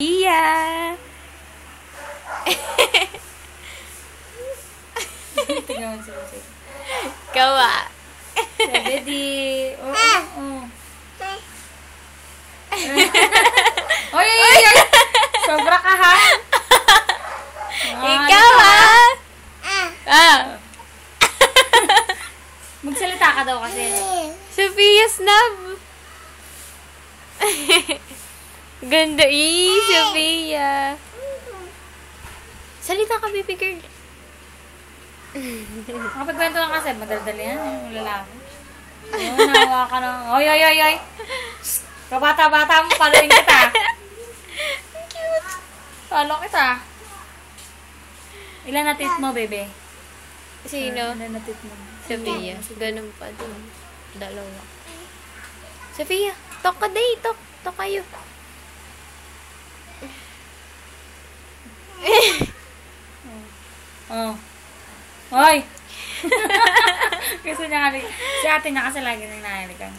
Iya. Tingnan mo siya. Gawa. Daddy. Oh. Oy, oy, oy. Sobra ka, ha? Ikaw Magsalita ka daw kasi. Sophia Snub. Ganda Sophia. Salita ka, baby girl. Makapagkwento lang kasi. Madaldali yan. Yung lalaki. Nahawa ka na. Oy, oy, oy, oy. Kabata-bata mo, paluin kita. Cute. Palo kita. Ilan na tit mo, bebe? Sino? Ilan na tit mo? Sophia. Ganun pa din. Dalawa. Sophia, talk ka day. Talk kayo. Oh. Hoy! Gusto niya kasi, si ate niya kasi lagi nang nahalikan.